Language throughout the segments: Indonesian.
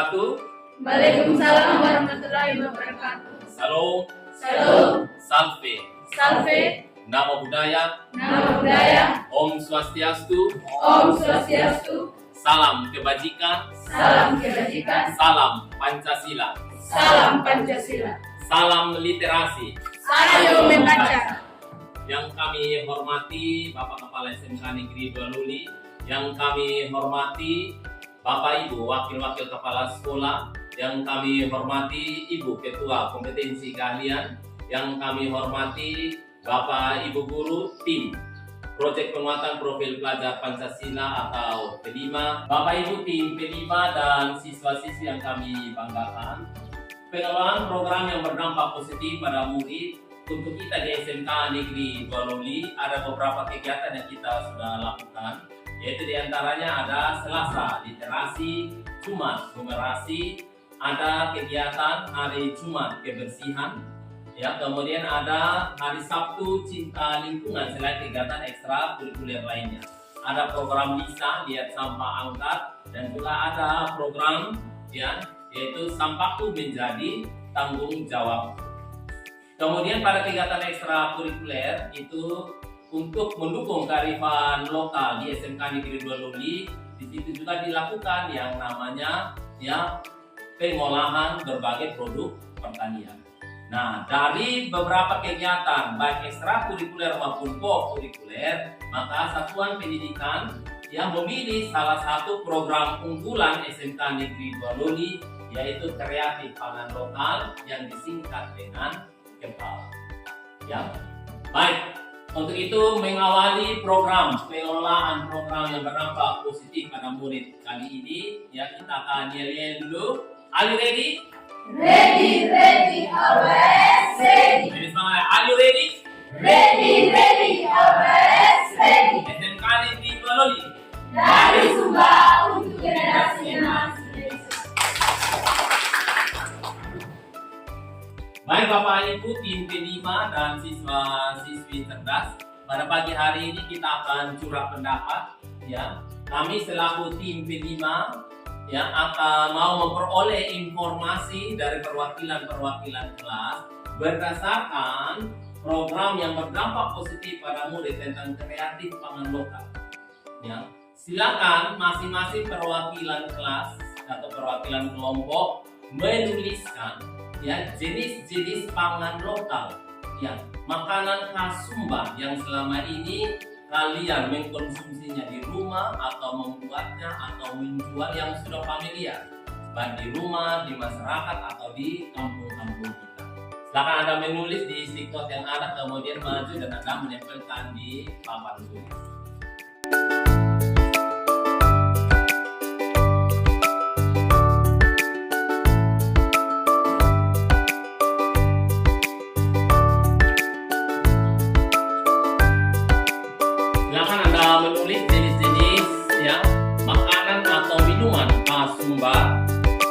wabarakatuh. Waalaikumsalam warahmatullahi wabarakatuh. Salam. Salam. Salve. Salve. Namo Buddhaya. Namo Buddhaya. Om Swastiastu. Om Swastiastu. Salam kebajikan. Salam kebajikan. Salam Pancasila. Salam Pancasila. Salam literasi. Ayo membaca. Yang kami hormati Bapak Kepala SMK Negeri 2 Luli, yang kami hormati Bapak Ibu Wakil-Wakil Kepala Sekolah, yang kami hormati Ibu Ketua Kompetensi Keahlian, yang kami hormati Bapak Ibu Guru Tim Proyek Penguatan Profil Pelajar Pancasila atau P5, Bapak Ibu Tim P5 dan siswa-siswi yang kami banggakan. Pengelolaan program yang berdampak positif pada murid untuk kita di SMK Negeri 2 Luli, ada beberapa kegiatan yang kita sudah lakukan, yaitu diantaranya ada Selasa literasi, Jumat numerasi, ada kegiatan hari Jumat kebersihan, ya, kemudian ada hari Sabtu cinta lingkungan selain kegiatan ekstra kurikuler lainnya. Ada program bisa lihat sampah angkat, dan juga ada program ya, yaitu sampahku menjadi tanggung jawab. Kemudian pada kegiatan ekstra kurikuler itu untuk mendukung kearifan lokal di SMK Negeri 2 Luli, di situ juga dilakukan yang namanya ya pengolahan berbagai produk pertanian. Nah, dari beberapa kegiatan baik ekstra kurikuler maupun co-kurikuler, maka Satuan Pendidikan yang memilih salah satu program unggulan SMK Negeri 2 Luli, yaitu kreatif pangan lokal yang disingkat dengan KEPAL. Ya, baik. Untuk itu mengawali program pengelolaan program yang berdampak positif pada murid kali ini, ya kita akan yel-yel dulu. Are you ready? Ready, ready, always ready. Jadi semangat. Are you ready? Ready, ready, always ready. SMK Negeri 2 Luli. Dari Sumba untuk generasi emas. Baik Bapak Ibu tim P5 dan siswa-siswi cerdas, pada pagi hari ini kita akan curah pendapat ya. Kami selaku tim P5 ya akan mau memperoleh informasi dari perwakilan-perwakilan kelas berdasarkan program yang berdampak positif pada murid tentang kreatif pangan lokal. Ya, silakan masing-masing perwakilan kelas atau perwakilan kelompok menuliskan ya jenis-jenis pangan lokal, ya makanan khas Sumba yang selama ini kalian mengkonsumsinya di rumah atau membuatnya atau menjual yang sudah familiar baik di rumah, di masyarakat atau di kampung-kampung kita. Silakan Anda menulis di stiker yang ada, kemudian maju dan Anda menempelkan di papan tulis. Menulis jenis-jenis ya makanan atau minuman khas Sumba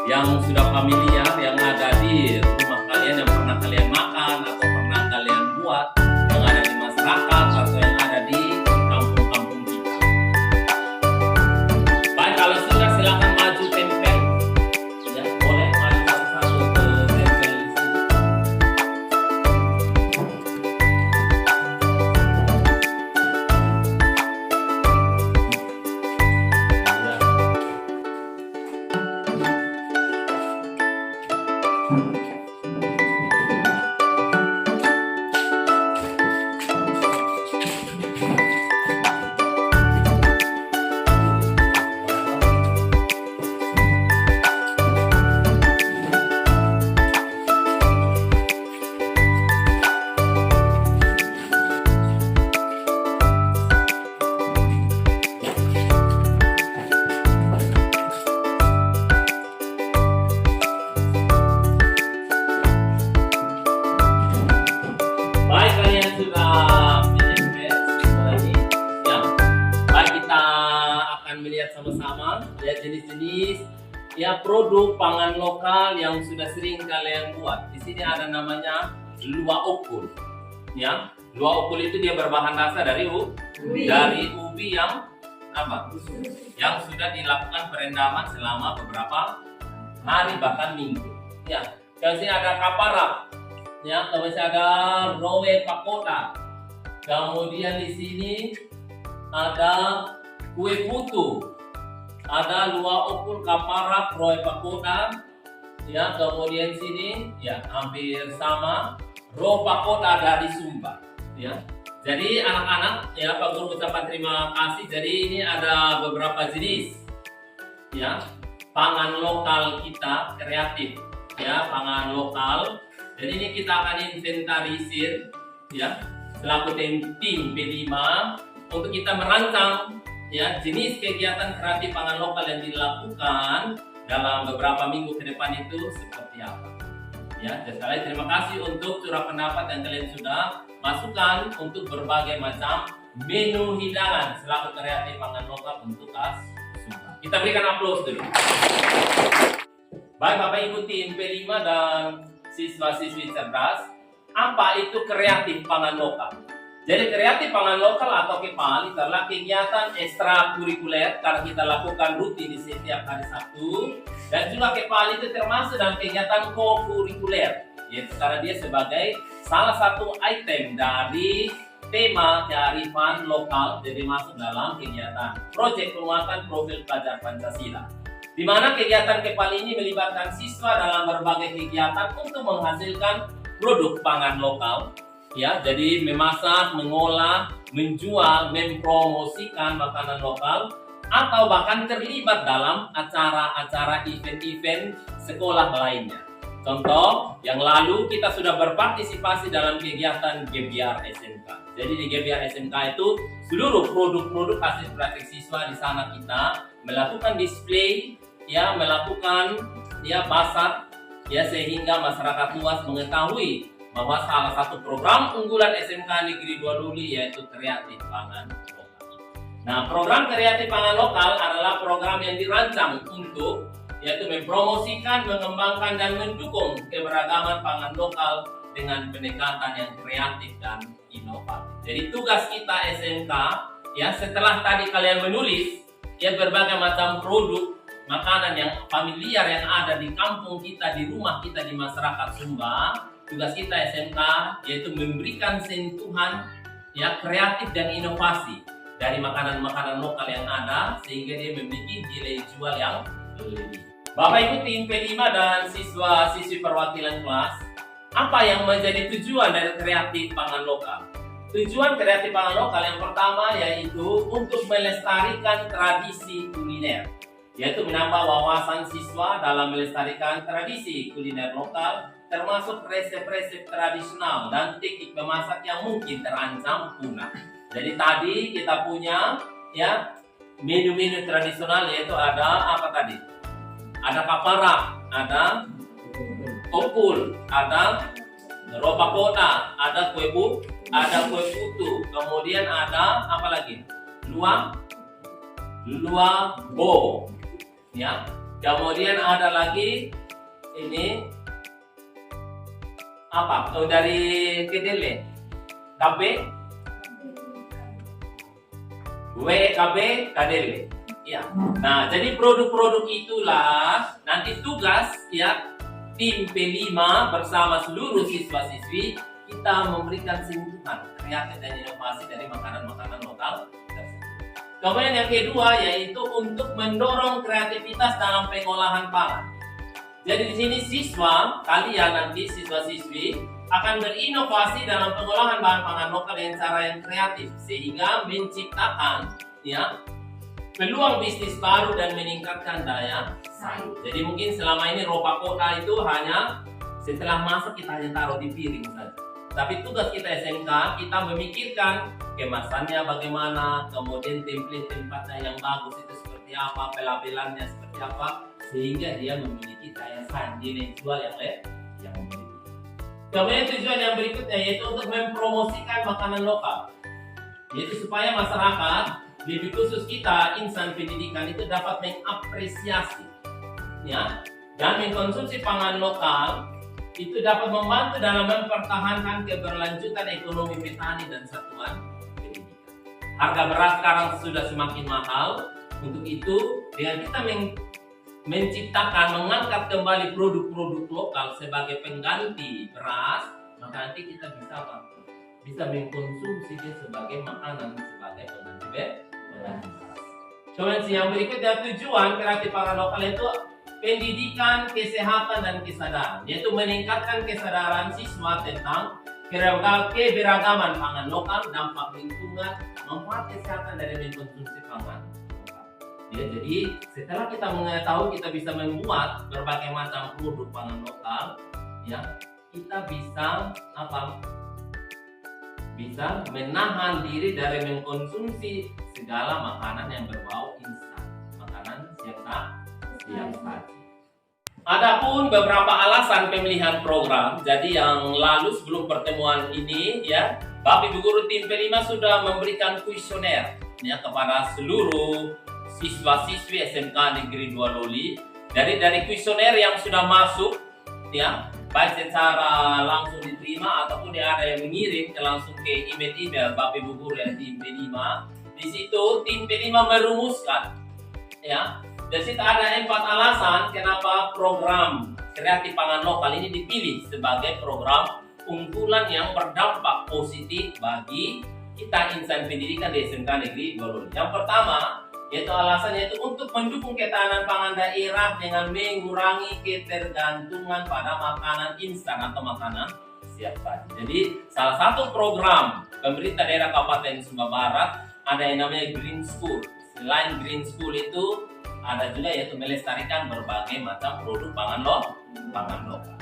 yang sudah familiar, yang ada di rumah kalian, yang pernah kalian makan atau pernah kalian buat, yang ada di masyarakat atau yang ada di kampung-kampung kita. Baik, kalau sudah silakan maju tempel ya, boleh maju satu-satu ke tempel di sini. Sama-sama ya jenis-jenis ya produk pangan lokal yang sudah sering kalian buat. Di sini ada namanya lua ukul. Ya, lua ukul itu dia berbahan dasar dari ubi yang apa? Yang sudah dilakukan perendaman selama beberapa hari bahkan minggu. Ya, kemudian ada kaparak, ya, kemudian ada rowe pakoda, kemudian di sini ada kue putu, ada lua ukur kaparak rowe pakoda, ya, kemudian sini ya hampir sama rowe pakoda dari Sumba, ya. Jadi anak-anak, ya, Pak Guru ucapkan terima kasih. Jadi ini ada beberapa jenis, ya, pangan lokal kita kreatif, ya, pangan lokal. Jadi ini kita akan inventarisir, ya, selaku tim P5 untuk kita merancang, ya, jenis kegiatan kreatif pangan lokal yang dilakukan dalam beberapa minggu ke depan itu seperti apa. Ya, sekali terima kasih untuk curah pendapat yang kalian sudah masukkan untuk berbagai macam menu hidangan selaku kreatif pangan lokal untuk khas Sumba. Kita berikan aplaus dulu. Baik Bapak Ibu tim P5 dan siswa-siswi cerdas, apa itu kreatif pangan lokal? Jadi kreatif pangan lokal atau KPAL adalah kegiatan ekstrakurikuler karena kita lakukan rutin di setiap hari Sabtu, dan juga KPAL itu termasuk dalam kegiatan kokurikuler, yaitu karena dia sebagai salah satu item dari tema kearifan lokal, jadi masuk dalam kegiatan proyek penguatan profil pelajar Pancasila, di mana kegiatan KPAL ini melibatkan siswa dalam berbagai kegiatan untuk menghasilkan produk pangan lokal, ya, jadi memasak, mengolah, menjual, mempromosikan makanan lokal, atau bahkan terlibat dalam acara-acara event-event sekolah lainnya. Contoh, yang lalu kita sudah berpartisipasi dalam kegiatan GBR SMK. Jadi di GBR SMK itu seluruh produk-produk hasil praktik siswa di sana kita melakukan display, ya, melakukan, ya, pasar, ya, sehingga masyarakat luas mengetahui bahwa salah satu program unggulan SMK Negeri 2 Luli yaitu kreatif pangan lokal. Nah, program kreatif pangan lokal adalah program yang dirancang untuk yaitu mempromosikan, mengembangkan, dan mendukung keberagaman pangan lokal dengan pendekatan yang kreatif dan inovatif. Jadi tugas kita SMK, ya, setelah tadi kalian menulis, ya, berbagai macam produk makanan yang familiar yang ada di kampung kita, di rumah kita, di masyarakat Sumba, tugas kita SMK yaitu memberikan sentuhan, ya, kreatif dan inovasi dari makanan-makanan lokal yang ada sehingga dia memiliki nilai jual yang lebih. Bapak Ibu tim P5 dan siswa-siswi perwakilan kelas, apa yang menjadi tujuan dari kreatif pangan lokal? Tujuan kreatif pangan lokal yang pertama yaitu untuk melestarikan tradisi kuliner, yaitu menambah wawasan siswa dalam melestarikan tradisi kuliner lokal, termasuk resep-resep tradisional dan teknik memasak yang mungkin terancam punah. Jadi tadi kita punya, ya, menu-menu tradisional yaitu ada apa tadi? Ada kaparak, ada opul, ada ropakoda, ada kue putu, kemudian ada apa lagi? Lua bo, ya. Kemudian ada lagi ini apa? Oh, dari kedele, KB kadele. Ya. Nah, jadi produk-produk itulah nanti tugas, ya, tim P5 bersama seluruh siswa-siswi kita memberikan sentuhan kreatif dan inovasi dari makanan-makanan lokal tersebut. Kemudian yang kedua yaitu untuk mendorong kreativitas dalam pengolahan pangan. Jadi di sini siswa kalian nanti siswa-siswi akan berinovasi dalam pengolahan bahan pangan lokal dengan cara yang kreatif sehingga menciptakan, ya, peluang bisnis baru dan meningkatkan daya saing. Jadi mungkin selama ini ropakoda itu hanya setelah masak kita hanya taruh di piring saja. Tapi tugas kita SMK, kita memikirkan kemasannya bagaimana, kemudian template tempatnya yang bagus itu seperti apa, pelabelannya seperti apa, sehingga dia memiliki daya saing, nilai jual yang memiliki. Kemudian tujuan yang berikutnya yaitu untuk mempromosikan makanan lokal, yaitu supaya masyarakat, lebih khusus kita insan pendidikan itu dapat mengapresiasi, ya, dan mengkonsumsi pangan lokal itu dapat membantu dalam mempertahankan keberlanjutan ekonomi petani dan satuan pendidikan. Harga beras sekarang sudah semakin mahal, untuk itu dengan kita menciptakan, mengangkat kembali produk-produk lokal sebagai pengganti beras, maka nanti kita bisa apa? Bisa mengkonsumsi dia sebagai makanan, sebagai pengganti beras. Kemudian yang berikutnya, tujuan kreatif pangan lokal itu pendidikan, kesehatan, dan kesadaran, yaitu meningkatkan kesadaran siswa tentang keberagaman pangan lokal, dampak lingkungan, manfaat kesehatan dari mengkonsumsi pangan lokal. Ya, jadi setelah kita mengetahui kita bisa membuat berbagai macam produk pangan lokal, ya kita bisa apa? Bisa menahan diri dari mengkonsumsi segala makanan yang berbau instan, makanan siap saji. Adapun beberapa alasan pemilihan program, jadi yang lalu sebelum pertemuan ini, ya, Bapak Ibu Guru tim P5 sudah memberikan kuesioner ya kepada seluruh siswa-siswi SMK Negeri 2 Loli. Dari kuesioner yang sudah masuk, ya, baik secara langsung diterima ataupun ada yang mengirim langsung ke email Bapak Ibu Guru yang tim P5. Di situ tim P5 merumuskan, ya. Di situ ada 4 alasan kenapa program kreatif pangan lokal ini dipilih sebagai program unggulan yang berdampak positif bagi kita insan pendidikan di SMK Negeri 2 Loli. Yang pertama, yaitu alasannya itu untuk mendukung ketahanan pangan daerah dengan mengurangi ketergantungan pada makanan instan atau makanan siap saji. Jadi salah satu program pemerintah daerah Kabupaten Sumba Barat ada yang namanya Green School. Selain Green School itu ada juga yaitu melestarikan berbagai macam produk pangan lokal.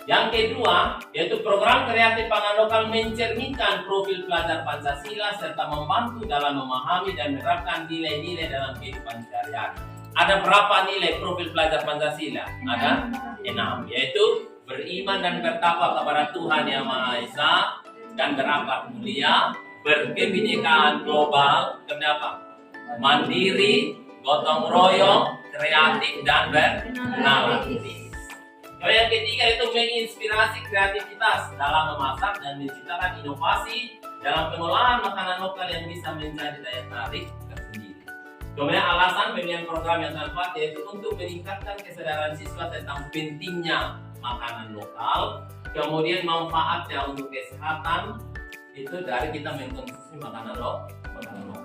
Yang kedua, yaitu program kreatif pangan lokal mencerminkan profil pelajar Pancasila serta membantu dalam memahami dan menerapkan nilai-nilai dalam kehidupan sehari-hari. Ada berapa nilai profil pelajar Pancasila? Ada 6, yaitu beriman dan bertakwa kepada Tuhan Yang Maha Esa dan berakhlak mulia, berkebinekaan global, kenapa? Mandiri, gotong royong, kreatif, dan bernalartis. Yang ketiga itu menginspirasi kreativitas dalam memasak dan menciptakan inovasi dalam pengolahan makanan lokal yang bisa menjadi daya tarik tersendiri. Kemudian alasan pemilihan program yang tepat yaitu untuk meningkatkan kesadaran siswa tentang pentingnya makanan lokal, kemudian manfaatnya untuk kesehatan itu dari kita mengkonsumsi makanan lokal.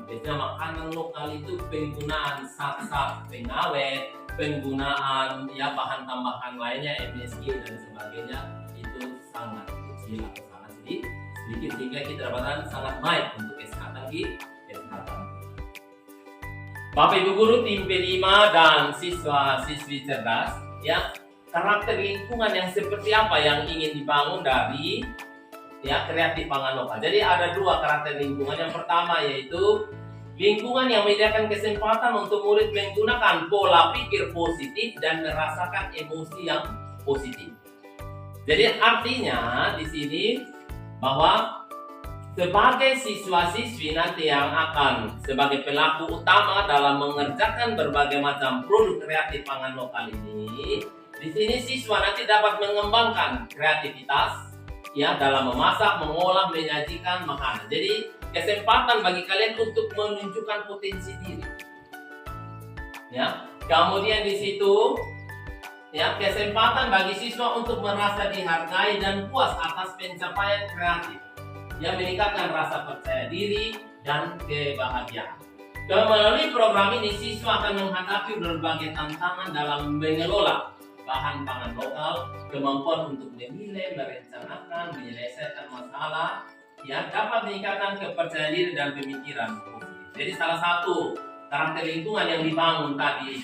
Biasanya makanan lokal itu penggunaan zat-zat pengawet, penggunaan ya bahan tambahan lainnya MSG dan sebagainya itu sangat kecil atau sangat sedikit sehingga kita dapatkan sangat baik untuk kesehatan kita. Bapak Ibu Guru tim P5 dan siswa-siswi cerdas, ya, karakter lingkungan yang seperti apa yang ingin dibangun dari ya kreatif pangan lokal. Jadi ada 2 karakter lingkungan. Yang pertama yaitu lingkungan yang menyediakan kesempatan untuk murid menggunakan pola pikir positif dan merasakan emosi yang positif. Jadi artinya di sini bahwa sebagai siswa-siswi nanti yang akan sebagai pelaku utama dalam mengerjakan berbagai macam produk kreatif pangan lokal ini, di sini siswa nanti dapat mengembangkan kreativitas ya dalam memasak, mengolah, menyajikan makanan. Jadi kesempatan bagi kalian untuk menunjukkan potensi diri. Ya, kemudian di situ ya kesempatan bagi siswa untuk merasa dihargai dan puas atas pencapaian kreatif yang meningkatkan rasa percaya diri dan kebahagiaan. Melalui program ini siswa akan menghadapi berbagai tantangan dalam mengelola bahan pangan lokal, kemampuan untuk menilai, merencanakan, menyelesaikan masalah, ya dapat meningkatkan kepercayaan diri dan pemikiran positif. Jadi salah satu karakter lingkungan yang dibangun tadi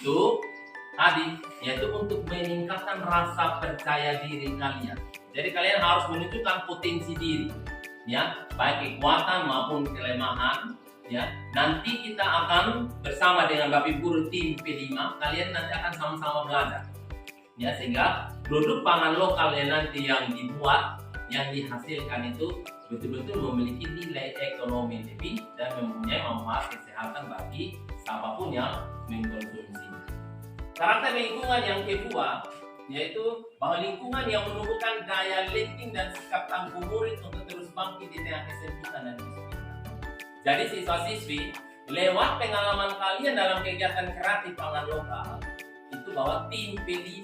yaitu untuk meningkatkan rasa percaya diri kalian. Jadi kalian harus menunjukkan potensi diri, ya baik kekuatan maupun kelemahan. Ya, nanti kita akan bersama dengan Bapak Ibu Guru tim P5, kalian nanti akan sama-sama belajar. Ya, sehingga produk pangan lokal yang nanti yang dibuat, yang dihasilkan itu betul-betul memiliki nilai ekonomi lebih dan mempunyai manfaat kesehatan bagi siapapun yang mengkonsumsinya. Karakter lingkungan yang kedua yaitu bahwa lingkungan yang menumbuhkan daya letting dan sikap tangguh murid untuk terus bangkit di tengah kesempitan dan kesulitan. Jadi siswa-siswi, lewat pengalaman kalian dalam kegiatan kreatif pangan lokal, itu bahwa tim P5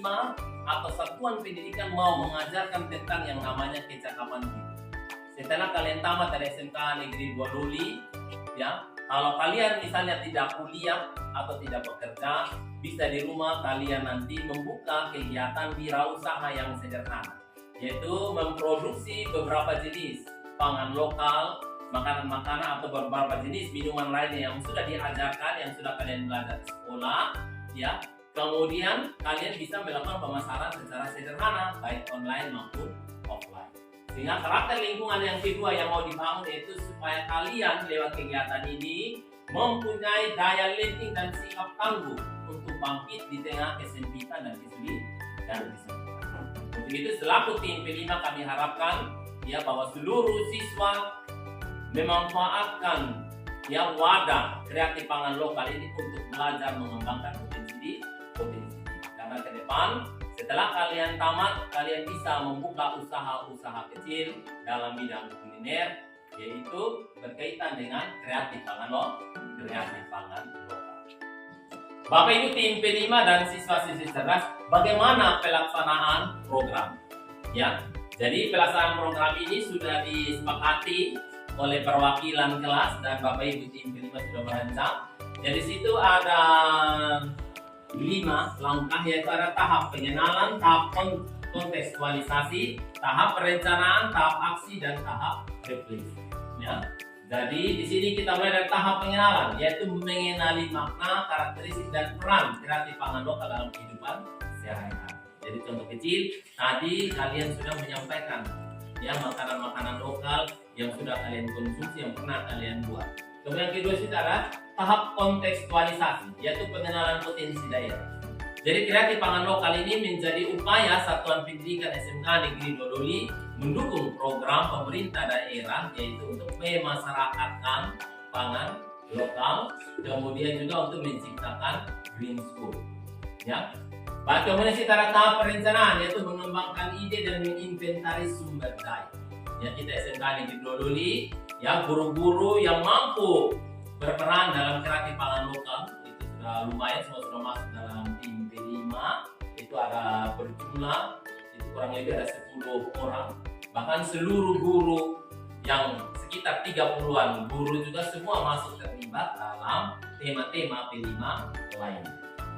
atau satuan pendidikan mau mengajarkan tentang yang namanya kecakapan hidup. Setelah kalian tamat dari SMK Negeri 2 Luli, ya, kalau kalian misalnya tidak kuliah atau tidak bekerja, bisa di rumah kalian nanti membuka kegiatan wirausaha yang sederhana, yaitu memproduksi beberapa jenis pangan lokal, makanan-makanan atau beberapa jenis minuman lainnya yang sudah diajarkan, yang sudah kalian belajar di sekolah, ya. Kemudian kalian bisa melakukan pemasaran secara sederhana, baik online maupun offline. Sehingga karakter lingkungan yang kedua yang mau dibangun yaitu supaya kalian lewat kegiatan ini mempunyai daya lenting dan sikap tangguh untuk bangkit di tengah kesempitan dan kesulitan. Untuk itu selaku tim P5 kami harapkan ya bahwa seluruh siswa memanfaatkan yang wadah kreatif pangan lokal ini untuk belajar mengembangkan potensi. Karena ke depan setelah kalian tamat, kalian bisa membuka usaha-usaha kecil dalam bidang kuliner, yaitu berkaitan dengan kreatif pangan lokal. Bapak Ibu tim P5 dan siswa-siswi cerdas, bagaimana pelaksanaan program? Ya, jadi pelaksanaan program ini sudah disepakati oleh perwakilan kelas dan Bapak Ibu tim P5 sudah merancang. Jadi situ ada 5 langkah, yaitu ada tahap pengenalan, tahap kontekstualisasi, tahap perencanaan, tahap aksi, dan tahap refleksi. Ya. Jadi di sini kita mulai dari tahap pengenalan, yaitu mengenali makna, karakteristik, dan peran kreatif pangan lokal dalam kehidupan sehari-hari. Jadi contoh kecil, tadi kalian sudah menyampaikan ya makanan-makanan lokal yang sudah kalian konsumsi, yang pernah kalian buat. Kemudian kedua itu ada tahap kontekstualisasi, yaitu pengenalan potensi daerah. Jadi kreatif pangan lokal ini menjadi upaya Satuan Pendidikan SMK Negeri 2 Luli mendukung program pemerintah daerah, yaitu untuk memasyarakatkan pangan lokal, kemudian juga untuk menciptakan green school. Ya. Kemudian kita ada tahap perencanaan, yaitu mengembangkan ide dan menginventaris sumber daya. Ya, kita SMK Negeri 2 Luli, ya guru-guru yang mampu berperan dalam kreatif pangan lokal itu sudah lumayan, semua sudah masuk dalam tim P5. Itu ada berjumlah itu kurang lebih ada 10 orang, bahkan seluruh guru yang sekitar 30-an guru juga semua masuk terlibat dalam tema-tema P5 lain.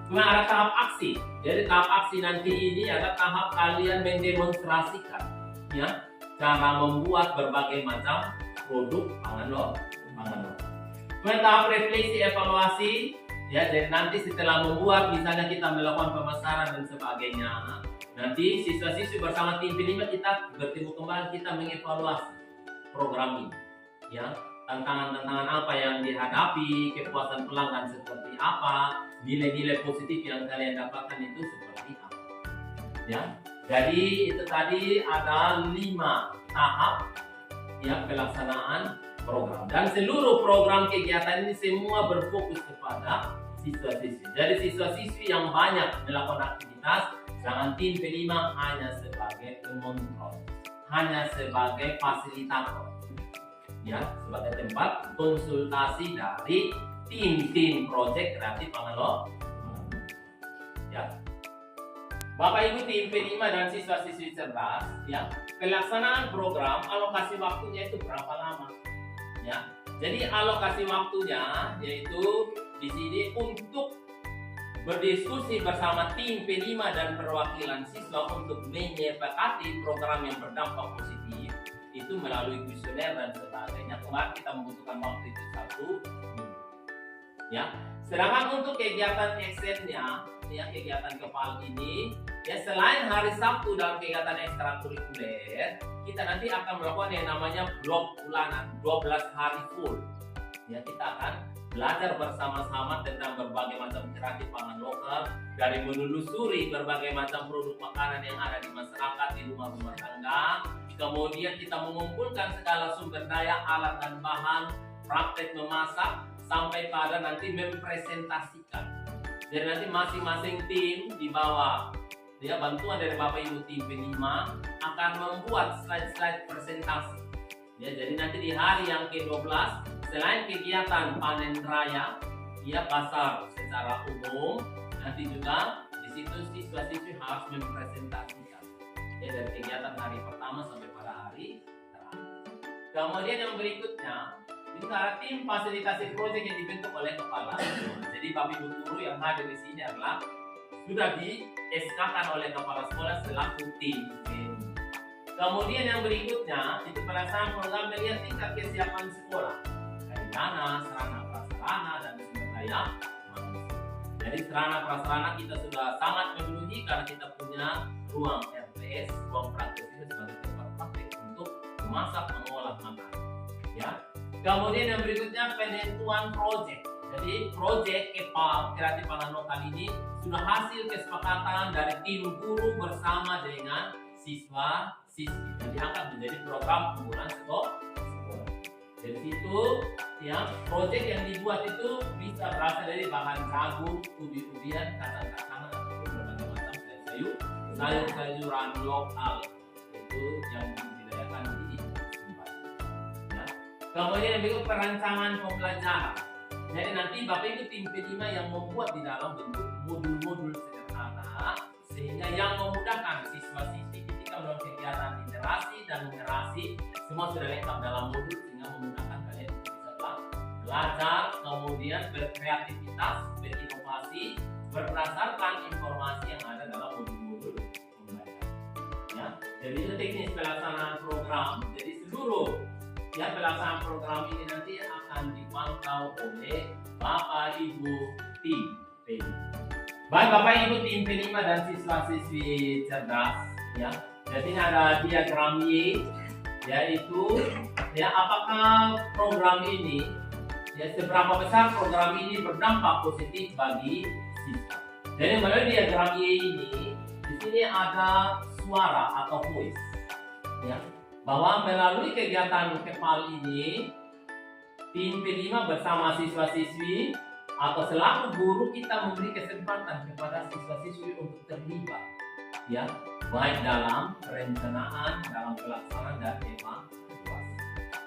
Kemudian ada tahap aksi. Jadi tahap aksi nanti ini ada tahap kalian mendemonstrasikan ya cara membuat berbagai macam produk pangan lokal. Kemudian tahap refleksi evaluasi ya, dan nanti setelah membuat misalnya kita melakukan pemasaran dan sebagainya, nanti siswa-siswi bersama tim P5 kita bertemu kembali, kita mengevaluasi program ini ya, tantangan-tantangan apa yang dihadapi, kepuasan pelanggan seperti apa, nilai-nilai positif yang kalian dapatkan itu seperti apa ya. Jadi itu tadi ada 5 tahap ya pelaksanaan program, dan seluruh program kegiatan ini semua berfokus kepada siswa-siswi. Jadi siswa-siswi yang banyak melakukan aktivitas, jangan tim P5 hanya sebagai pengontrol, hanya sebagai fasilitator ya, sebagai tempat konsultasi dari tim-tim proyek kreatif pangan lokal ya. Bapak Ibu tim P5 dan siswa-siswi cerdas ya, pelaksanaan program alokasi waktunya itu berapa lama ya. Jadi alokasi waktunya yaitu di sini untuk berdiskusi bersama tim P5 dan perwakilan siswa untuk menyepakati program yang berdampak positif itu melalui kuesioner dan sebagainya. Kemarin kita membutuhkan waktu itu 1 minggu ya. Sedangkan untuk kegiatan eksennya ya, kegiatan kepal ini ya, selain hari Sabtu dalam kegiatan ekstrakurikuler, kita nanti akan melakukan yang namanya blok bulanan 12 hari full ya. Kita akan belajar bersama-sama tentang berbagai macam kreatif pangan lokal, dari menelusuri berbagai macam produk makanan yang ada di masyarakat, di rumah-rumah tangga. Kemudian kita mengumpulkan segala sumber daya, alat dan bahan, praktek memasak, sampai pada nanti mempresentasikan. Jadi nanti masing-masing tim di bawah ya bantuan dari Bapak Ibu tim P5 akan membuat slide-slide presentasi. Ya, jadi nanti di hari yang ke-12 selain kegiatan panen raya ya pasar secara umum, nanti juga di situ siswa-siswi harus mempresentasikan ya dari kegiatan hari pertama sampai pada hari terakhir. Kemudian yang berikutnya, ini karena tim fasilitasi proyek yang dibentuk oleh kepala. Jadi Bapak Ibu guru yang hadir di sini adalah sudah di SK-kan oleh kepala sekolah selaku tim. Kemudian yang berikutnya itu pelaksanaan program melihat tingkat kesiapan sekolah dari dana, sarana prasarana dan sumber daya manusia. Jadi sarana prasarana kita sudah sangat memenuhi karena kita punya ruang RTS, ruang praktek itu sebagai tempat praktek untuk memasak, mengolah makanan. Ya. Kemudian yang berikutnya penentuan proyek. Jadi proyek KEPAL Kreatif Pangan Lokal ini sudah hasil kesepakatan dari tim guru bersama dengan siswa-siswi. Jadi akan menjadi program unggulan sekolah. Dari situ ya proyek yang dibuat itu bisa berasal dari bahan jagung, ubi-ubian, kacang-kacangan ataupun berbagai macam sayur-sayuran lokal itu yang dibudidayakan di tempat. Ya. Kemudian yang berikut perancangan pembelajaran. Jadi nanti Bapak Ibu tim P5 yang membuat di dalam bentuk modul-modul sederhana sehingga yang memudahkan siswa-siswi ketika melakukan kegiatan literasi dan numerasi semua sudah lengkap dalam modul sehingga memudahkan kalian untuk bisa belajar, kemudian berkreativitas, berinovasi berdasarkan informasi yang ada dalam modul-modul pembelajaran. Ya, jadi itu teknis pelaksanaan program. Jadi seluruh ya pelaksanaan program ini nanti akan dipantau oleh Bapak Ibu tim P5. Baik Bapak Ibu tim P5 dan siswa-siswi cerdas ya. Jadi ada diagram Y yaitu ya apakah program ini ya seberapa besar program ini berdampak positif bagi siswa. Jadi melalui diagram Y ini di sini ada suara atau voice ya. Bahwa melalui kegiatan KEPAL ini tim P5 bersama siswa-siswi atau selaku guru kita memberi kesempatan kepada siswa-siswi untuk terlibat ya baik dalam perencanaan, dalam pelaksanaan dan evaluasi.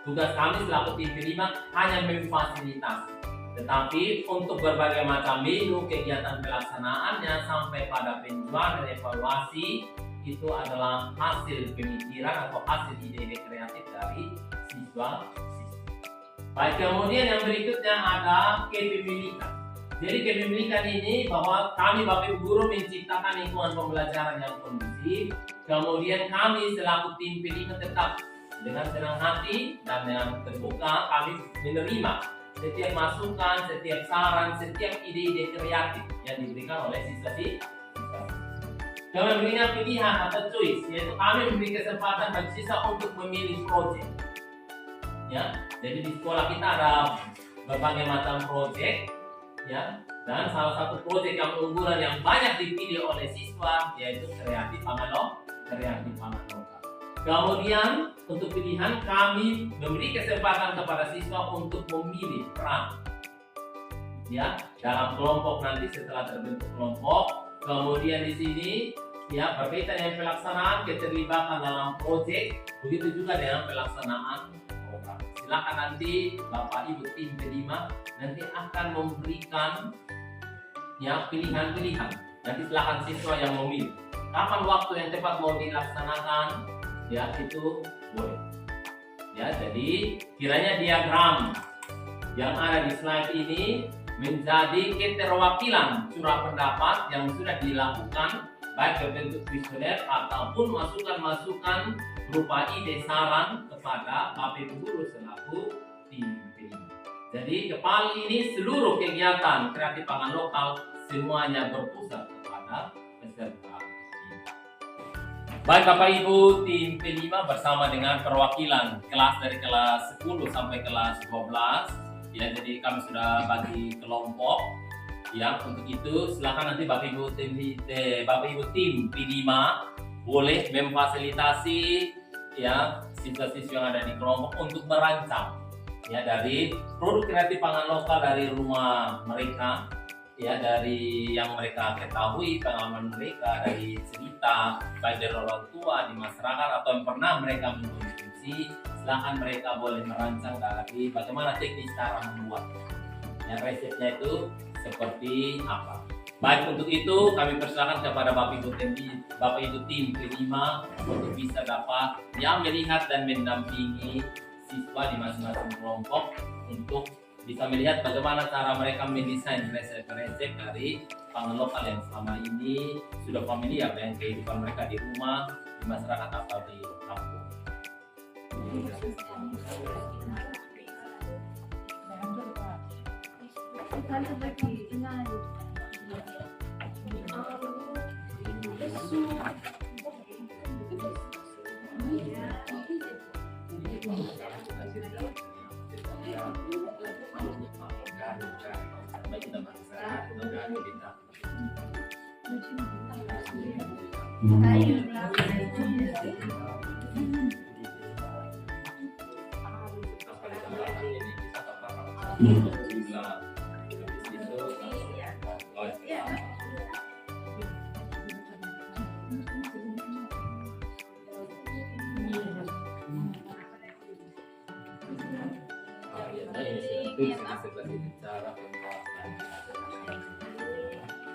Tugas kami selaku tim P5 hanya memfasilitasi, tetapi untuk berbagai macam menu kegiatan pelaksanaannya sampai pada penjualan dan evaluasi itu adalah hasil pemikiran atau hasil ide-ide kreatif dari siswa-siswi. Baik, kemudian yang berikutnya ada kepemilikan. Jadi kepemilikan ini bahwa kami Bapak Ibu guru menciptakan lingkungan pembelajaran yang kondusif. Kemudian kami selaku tim P5 tetap dengan senang hati dan yang terbuka kami menerima setiap masukan, setiap saran, setiap ide-ide kreatif yang diberikan oleh siswa-siswi. Kami memberikan pilihan atau choice, yaitu kami memberi kesempatan bagi siswa untuk memilih proyek. Ya, jadi di sekolah kita ada berbagai macam proyek, ya, dan salah satu proyek yang unggulan yang banyak dipilih oleh siswa yaitu kreatif pangan lokal. Kemudian untuk pilihan kami memberi kesempatan kepada siswa untuk memilih peran, ya, dalam kelompok nanti setelah terbentuk kelompok. Kemudian di sini ya berkaitan dengan pelaksanaan keterlibatan dalam proyek, begitu juga dengan pelaksanaan program. Silakan nanti Bapak Ibu tim P5 nanti akan memberikan ya pilihan-pilihan. Nanti silakan siswa yang memilih kapan waktu yang tepat mau dilaksanakan, ya itu boleh. Ya, jadi kiranya diagram yang ada di slide ini menjadi keterwakilan surat pendapat yang sudah dilakukan baik berbentuk kuesioner ataupun masukan-masukan berupa ide saran kepada Bapak Ibu guru selaku tim P5. Jadi KEPAL ini seluruh kegiatan kreatif pangan lokal semuanya berpusat kepada peserta. Baik Bapak Ibu tim P5 bersama dengan perwakilan kelas dari kelas 10 sampai kelas 12. Ya, jadi kami sudah bagi kelompok. Ya, untuk itu silakan nanti Bapak Ibu tim P5 boleh memfasilitasi ya siswa-siswa yang ada di kelompok untuk merancang ya dari produk kreatif pangan lokal dari rumah mereka, ya dari yang mereka ketahui, pengalaman mereka, dari cerita baik dari orang tua di masyarakat atau yang pernah mereka mengkonsumsi. Silakan mereka boleh merancang dari bagaimana teknis cara membuat. Ya, resepnya itu seperti apa. Baik, untuk itu kami persilakan kepada Bapak Ibu tim kelima untuk bisa dapat melihat dan mendampingi siswa di masing-masing kelompok untuk bisa melihat bagaimana cara mereka mendesain resep-resep dari pangan lokal yang selama ini sudah familiar dengan kehidupan mereka di rumah, di masyarakat atau di kampung.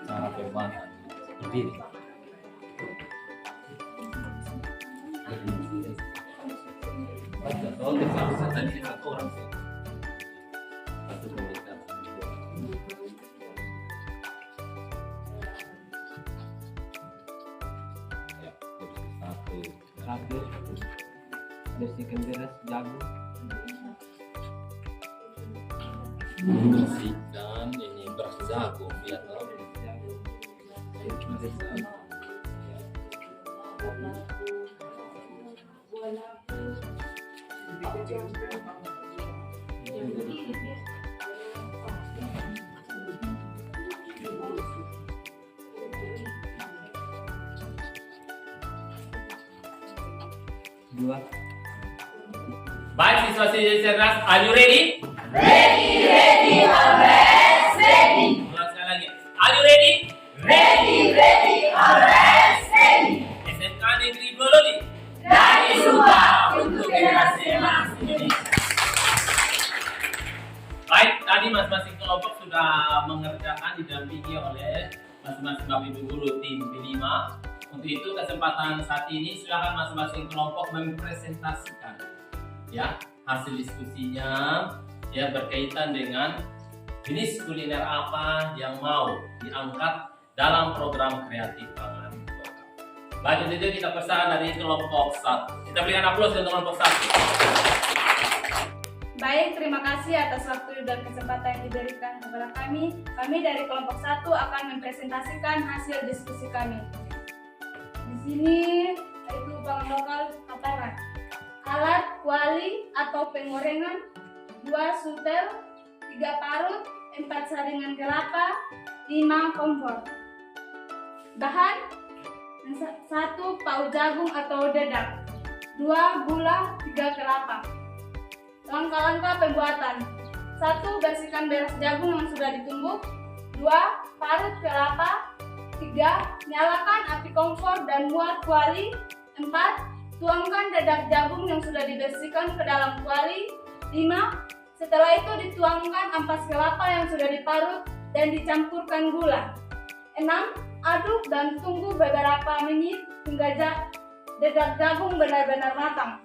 Cara pembuatan berdiri. Tadi satu orang sih. Satu pembuatan. Ya, satu. Bersihkan beras jagung. Bersihkan ini beras jagung ya toh. Dua. Baik siswa-siswi cerdas, are you ready? Ready, always ready. Ulang sekali lagi. Are you ready? Ready, always ready. SMK Negeri Blololi. Dari Subang untuk generasi emas Indonesia. Baik, tadi masing-masing kelompok sudah mengerjakan didampingi oleh masing-masing Bapak Ibu guru tim B5. Untuk itu kesempatan saat ini silakan masing-masing kelompok mempresentasikan ya hasil diskusinya ya berkaitan dengan jenis kuliner apa yang mau diangkat dalam program kreatif pangan. Baik, itu kita persilakan dari kelompok 1. Kita berikan aplaus untuk kelompok 1. Baik, terima kasih atas waktu dan kesempatan yang diberikan kepada kami. Kami dari kelompok 1 akan mempresentasikan hasil diskusi kami. Di sini yaitu pangan lokal kaparan. Alat kuali atau penggorengan 2 sutel, 3 parut, 4 saringan kelapa, 5 kompor. Bahan 1 paut jagung atau dedak, 2 gula, 3 kelapa. Langkah-langkah pembuatan: 1. Bersihkan beras jagung yang sudah ditumbuk. 2. Parut kelapa. 3. Nyalakan api kompor dan muat kuali. 4. Tuangkan dedak jagung yang sudah dibersihkan ke dalam kuali. 5. Setelah itu dituangkan ampas kelapa yang sudah diparut dan dicampurkan gula. 6. Aduk dan tunggu beberapa menit hingga dedak jagung benar-benar matang.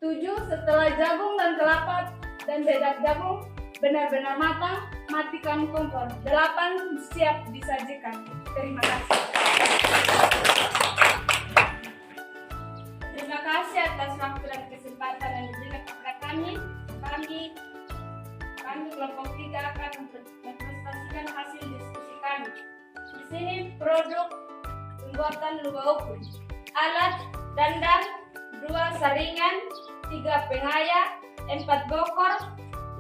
7. Setelah jagung dan kelapa dan dedak jagung benar-benar matang, matikan kompor. 8. Siap disajikan. Terima kasih. Terima kasih atas waktu dan kesempatan yang diberikan kepada kami. Kami kelompok 3 akan mempresentasikan hasil diskusi kami. Di sini produk pembuatan luba ukur. Alat dandang 2 saringan, 3 pengaya, 4 gokor,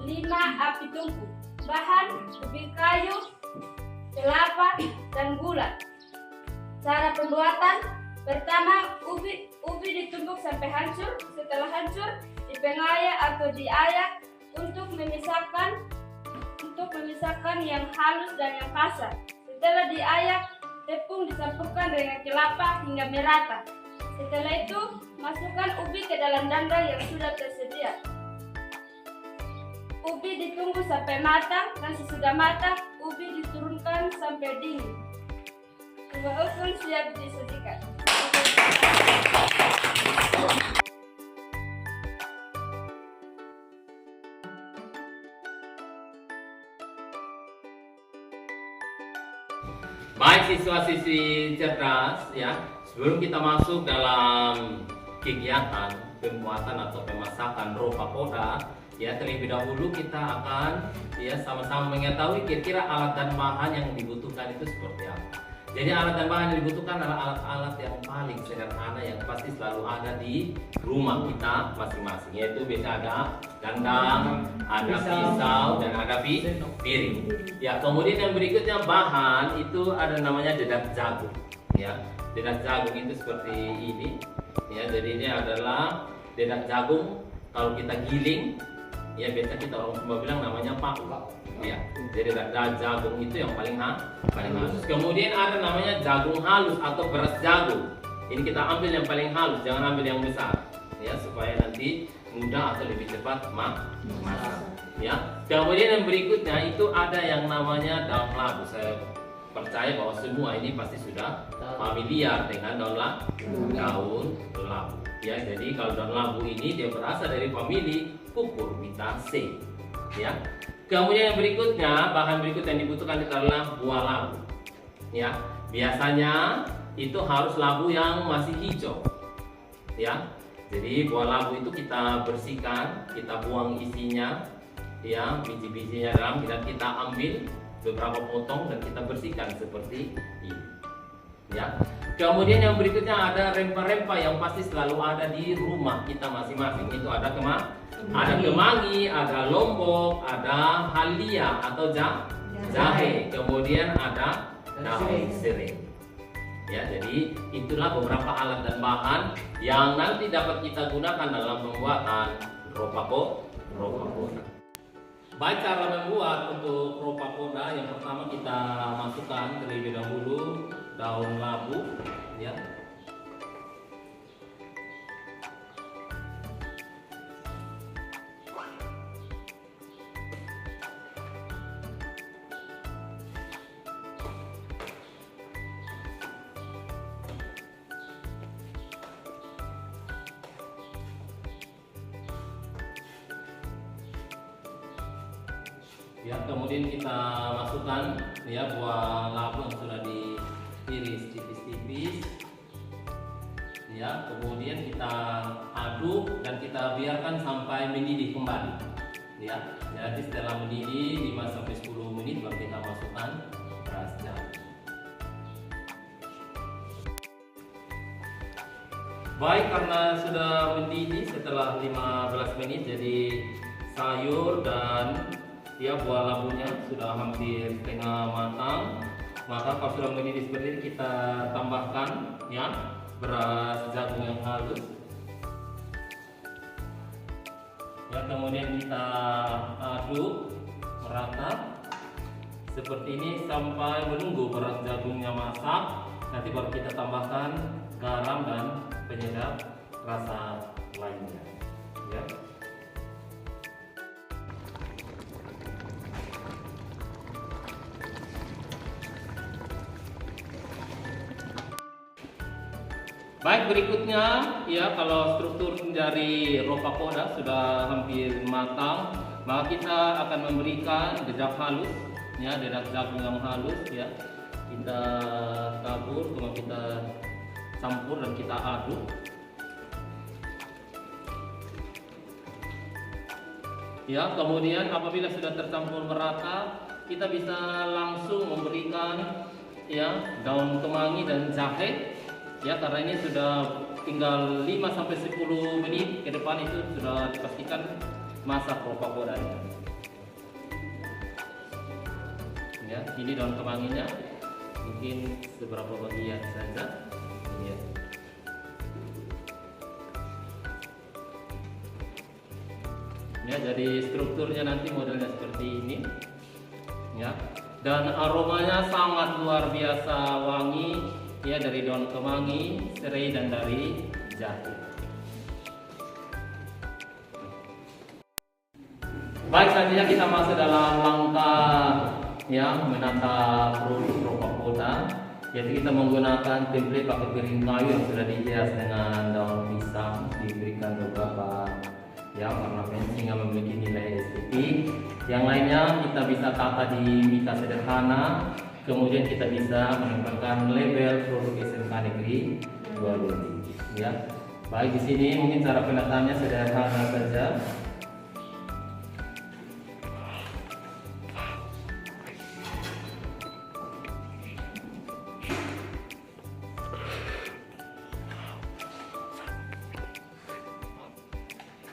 5 api tungku. Bahan ubi kayu, kelapa, dan gula. Cara pembuatan: pertama, ubi ditumbuk sampai hancur. Setelah hancur, dipengaya atau diayak untuk memisahkan yang halus dan yang kasar. Setelah diayak, tepung dicampurkan dengan kelapa hingga merata. Setelah itu, masukkan ubi ke dalam dandang yang sudah tersedia. Ubi ditunggu sampai matang dan sesudah matang, ubi diturunkan diaduk-adukkan sampai dingin. Bumbu usul siap disajikan. Baik siswa-siswi cerdas ya, sebelum kita masuk dalam kegiatan pembuatan atau pemasakan roh pagoda ya, terlebih dahulu kita akan ya sama-sama mengetahui kira-kira alat dan bahan yang dibutuhkan itu seperti apa. Jadi alat dan bahan yang dibutuhkan adalah alat-alat yang paling sederhana yang pasti selalu ada di rumah kita masing-masing, yaitu biasa ada dandang, ada pisau, dan ada piring. Ya, kemudian yang berikutnya bahan itu ada namanya dedak jagung. Ya, dedak jagung itu seperti ini. Ya, jadi ini adalah dedak jagung. Kalau kita giling, ya biasa kita orang Sumba bilang namanya paku. Ya, jadi dedak jagung itu yang paling halus. Kemudian ada namanya jagung halus atau beras jagung. Ini kita ambil yang paling halus, jangan ambil yang besar. Ya, supaya nanti mudah atau lebih cepat masak. Ya. Kemudian yang berikutnya itu ada yang namanya daun labu. Saya percaya bahwa semua ini pasti sudah familiar dengan daun labu. Ya, jadi kalau daun labu ini dia berasal dari famili Cucurbitaceae. Ya. Kemudian yang berikutnya, bahan berikut yang dibutuhkan itu adalah buah labu. Ya, biasanya itu harus labu yang masih hijau. Ya, jadi buah labu itu kita bersihkan, kita buang isinya, ya biji-bijinya dalam, dan kita ambil beberapa potong dan kita bersihkan seperti ini. Ya. Kemudian yang berikutnya ada rempah-rempah yang pasti selalu ada di rumah kita masing-masing. Itu ada kemangi, ada lombok, ada halia atau jahe, kemudian ada daun serai. Ya, jadi itulah beberapa alat dan bahan yang nanti dapat kita gunakan dalam pembuatan roh pagoda. Baik, cara membuat untuk roh pagoda, yang pertama kita masukkan terlebih dahulu daun labu, ya. Ya, kemudian kita masukkan ya buah labu yang sudah diiris tipis-tipis. Ya, kemudian kita aduk dan kita biarkan sampai mendidih kembali. Ya, jadi setelah mendidih 5 sampai 10 menit baru kita masukkan beras jagung. Baik, karena sudah mendidih setelah 15 menit, jadi sayur dan ya buah labunya sudah hampir setengah matang. Maka kalau sudah mendidih seperti ini, kita tambahkan ya beras jagung yang halus. Ya, kemudian kita aduk merata seperti ini sampai menunggu beras jagungnya masak. Nanti baru kita tambahkan garam dan penyedap rasa lainnya. Ya. Baik, berikutnya ya, kalau struktur dari roh pagoda sudah hampir matang, maka kita akan memberikan dedak halus, ya dedak jagung yang halus, ya kita tabur, kemudian kita campur dan kita aduk. Ya, kemudian apabila sudah tercampur merata, kita bisa langsung memberikan ya daun kemangi dan jahe. Ya, karena ini sudah tinggal 5 sampai 10 menit ke depan itu sudah dipastikan masak roh pagodanya. Ya, ini daun kemanginya mungkin seberapa bagian saja. Ya. Ya, jadi strukturnya nanti modelnya seperti ini. Ya. Dan aromanya sangat luar biasa wangi. Ya, dari daun kemangi, serai, dan dari jahe. Baik, selanjutnya kita masuk dalam langkah yang menata produk Ropakoda, yaitu kita menggunakan template pakai piring kayu yang sudah dihias dengan daun pisang, diberikan beberapa ornamen sehingga memiliki nilai estetik. Yang lainnya kita bisa tata di mika sederhana, kemudian kita bisa menempelkan label produk SMK Negeri 2 Luli. Ya, baik di sini mungkin cara penataannya sederhana saja.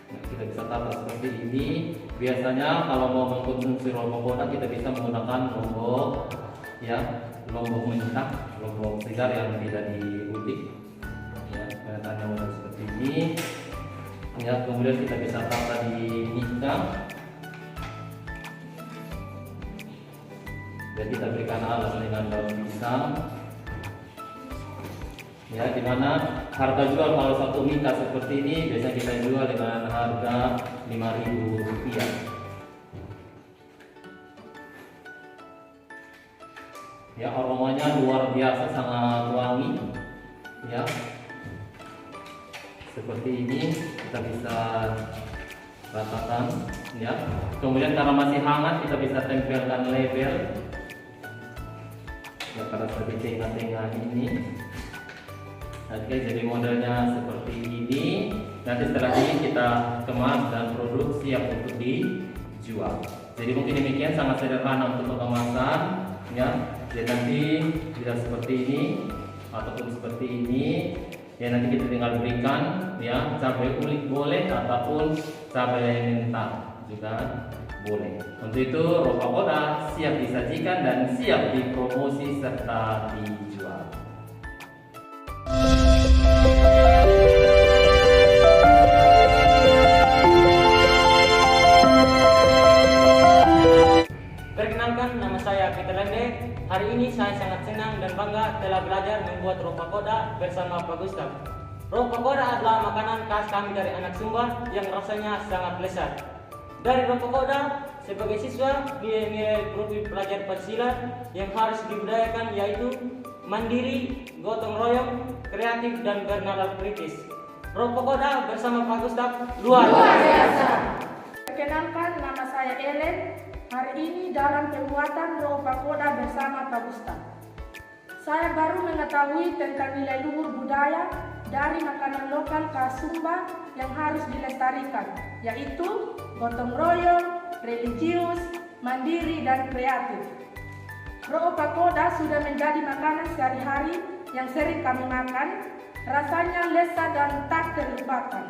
Kita bisa tata seperti ini. Biasanya kalau mau mengkonsumsi Ropakoda kita bisa menggunakan lombok mentah, lombok segar yang tidak diudik. Ya, penataannya mudah seperti ini. Ya, kemudian kita bisa tata di mika. Dan kita berikan alas dengan daun pisang. Ya, dimana harga jual kalau satu mika seperti ini biasanya kita jual dengan harga Rp5.000. Ya, aromanya luar biasa, sangat wangi. Ya, seperti ini kita bisa ratakan. Ya, kemudian karena masih hangat kita bisa tempelkan label. Ya, pada seperti tengah-tengah ini. Oke, jadi modelnya seperti ini. Nanti setelah ini kita kemas dan produk siap untuk dijual. Jadi mungkin demikian, sangat sederhana untuk pengemasan. Ya, jadi nanti tidak seperti ini ataupun seperti ini. Ya, nanti kita tinggal berikan ya cabai kulit boleh ataupun cabai mentah juga boleh. Untuk itu Ropakoda siap disajikan dan siap dipromosi serta dijual. Perkenalkan, nama saya Peter Lende. Hari ini saya sangat senang dan bangga telah belajar membuat Ropakoda bersama Pak Gustaf. Ropakoda adalah makanan khas kami dari anak Sumba yang rasanya sangat lezat. Dari Ropakoda, sebagai siswa, nilai-nilai profil pelajar Pancasila yang harus dibudayakan yaitu mandiri, gotong royong, kreatif, dan bernalar kritis. Ropakoda bersama Pak Gustaf luar biasa. Perkenalkan, nama saya Ellen. Hari ini dalam pembuatan Ropakoda bersama Pak Gustaf. Saya baru mengetahui tentang nilai luhur budaya dari makanan lokal khas Sumba yang harus dilestarikan, yaitu gotong royong, religius, mandiri, dan kreatif. Ropakoda sudah menjadi makanan sehari-hari yang sering kami makan, rasanya lezat dan tak terlupakan.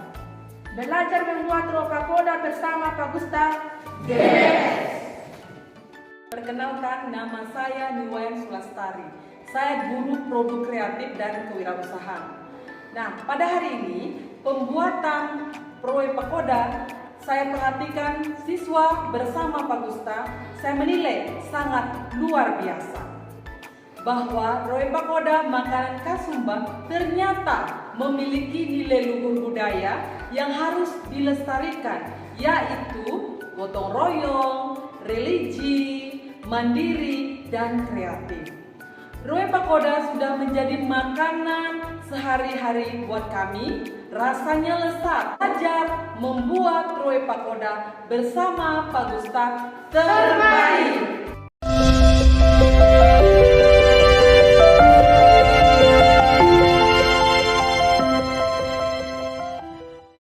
Belajar membuat Ropakoda bersama Pak Gustaf. Perkenalkan, nama saya Niwayan Sulastari. Saya guru produk kreatif dan kewirausahaan. Nah, pada hari ini pembuatan Ropakoda saya perhatikan siswa bersama Pak Gustaf. Saya menilai sangat luar biasa bahwa Ropakoda makanan khas Sumba ternyata memiliki nilai luhur budaya yang harus dilestarikan, yaitu gotong royong, religi, mandiri, dan kreatif. Ropakoda sudah menjadi makanan sehari-hari buat kami. Rasanya lezat. Belajar membuat Ropakoda bersama Pak Gustaf terbaik.